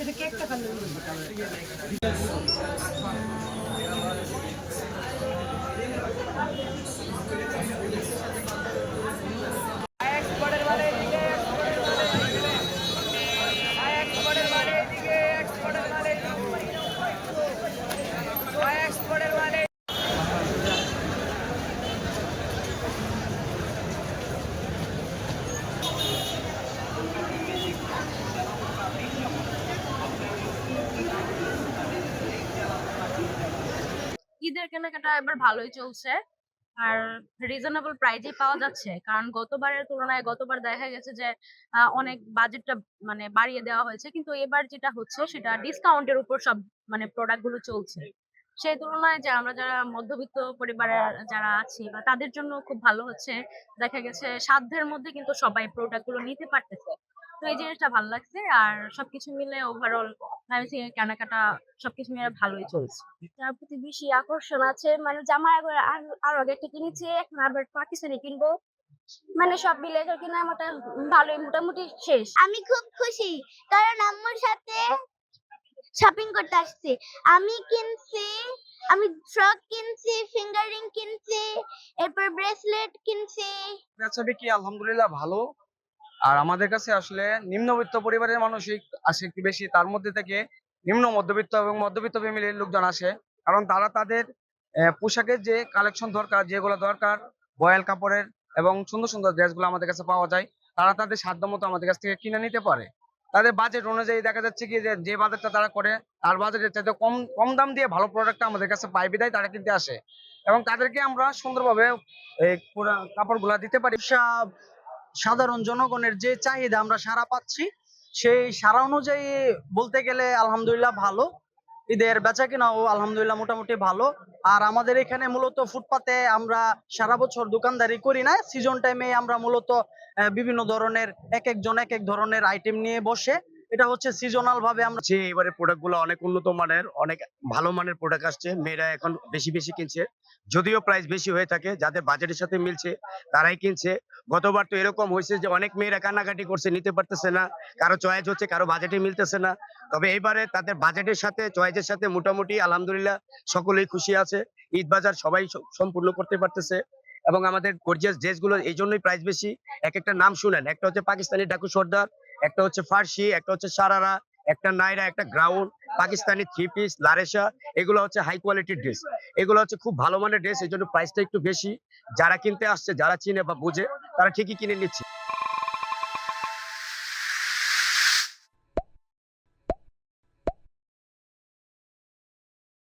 এটা কি একটা কালার? ঈদের কেনাকাটা এবার ভালোই চলছে। আর রিজনেবল প্রাইজে পাওয়া যাচ্ছে। কারণ গতবারের তুলনায় গতবার দেখা গেছে যে অনেক বাজেটটা মানে বাড়িয়ে দেওয়া হয়েছে। কিন্তু এবার যেটা হচ্ছে সেটা ডিসকাউন্টের উপর সব মানে প্রোডাক্ট গুলো চলছে। সেই তুলনায় যে আমরা যারা মধ্যবিত্ত পরিবারের যারা আছি বা তাদের জন্য খুব ভালো হচ্ছে। দেখা গেছে সাধ্যের মধ্যে কিন্তু সবাই প্রোডাক্ট গুলো নিতে পারতেছে। তো এই জিনিসটা ভালো লাগছে। আর সবকিছু মিলে ওভারঅল আমি কেনাকাটা সবকিছু মিলে ভালোই চলছে। তার প্রতি বেশি আকর্ষণ আছে, মানে জামা আরো আগে একটা কিনেছি, এখন আবার পাকিস্তানি কিনবো। মানে সব মিলে কেনাকাটা ভালোই মোটামুটি শেষ। আমি খুব খুশি কারণ আম্মুর সাথে শপিং করতে আসছি। আমি কিনছি, আমি ফ্রক কিনছি, ফিঙ্গার রিং কিনছি, এরপর ব্রেসলেট কিনছি। বেচা বিক্রি আলহামদুলিল্লাহ ভালো। আর আমাদের কাছে আসলে নিম্নবিত্ত পরিবারের মানুষই আসে একটু বেশি, তার মধ্যে থেকে নিম্ন মধ্যবিত্ত এবং মধ্যবিত্ত ফ্যামিলির লোকজন আসে। কারণ তারা তাদের পোশাকের যে কালেকশন দরকার, যেগুলো দরকার বয়েল কাপড়ের এবং সুন্দর সুন্দর ড্রেসগুলো আমাদের কাছে পাওয়া যায়, তারা তাদের সাধ্য মতো আমাদের কাছ থেকে কিনে নিতে পারে। তাদের বাজেট অনুযায়ী দেখা যাচ্ছে কি যে বাজেটটা তারা করে তার বাজেটের চাইতে কম কম দাম দিয়ে ভালো প্রোডাক্টটা আমাদের কাছে পায়, বিধায় তারা কিনতে আসে এবং তাদেরকে আমরা সুন্দরভাবে এই পুরো কাপড়গুলা দিতে পারি। সাধারণ জনগণের যে চাহিদা আমরা সাড়া পাচ্ছি, সেই সাড়া অনুযায়ী বলতে গেলে আলহামদুলিল্লাহ ভালো। ঈদের বেচা কেনাও আলহামদুলিল্লাহ মোটামুটি ভালো। আর আমাদের এখানে মূলত ফুটপাতে আমরা সারা বছর দোকানদারি করি না, সিজন টাইমে আমরা মূলত বিভিন্ন ধরনের এক একজন এক এক ধরনের আইটেম নিয়ে বসে, এটা হচ্ছে সিজনাল ভাবে আমরা। যে এবারে প্রোডাক্ট গুলো অনেক উন্নত মানের, অনেক ভালো মানের প্রোডাক্ট আসছে। মেয়েরা এখন বেশি বেশি কিনছে, যদিও প্রাইস বেশি হয়ে থাকে, যাদের বাজেটের সাথে মিলছে তারাই কিনছে। গতবার তো এরকম হয়েছে যে অনেক মেয়েরা কান্নাকাটি করছে, নিতে পারতেছে না, কারো চয়েস হচ্ছে, কারো বাজেটে মিলতেছে না। তবে এইবারে তাদের বাজেটের সাথে চয়েসের সাথে মোটামুটি আলহামদুলিল্লাহ সকলেই খুশি আছে। ঈদ বাজার সবাই সম্পূর্ণ করতে পারতেছে এবং আমাদের গর্জিয়াস ড্রেসগুলো এই জন্যই প্রাইস বেশি। এক একটা নাম শুনেন, একটা হচ্ছে পাকিস্তানি ডাকু সর্দার, একটা হচ্ছে ফার্সি, একটা হচ্ছে সারারা, একটা নাইরা, একটা গ্রাউন্ড, পাকিস্তানি থ্রি পিস, লারেসা। এগুলো হচ্ছে হাই কোয়ালিটির ড্রেস, এগুলো হচ্ছে খুব ভালো মানের ড্রেস, এই জন্য প্রাইসটা একটু বেশি। যারা কিনতে আসছে, যারা চিনে বা বুঝে, তারা ঠিকই কিনে নিচ্ছে।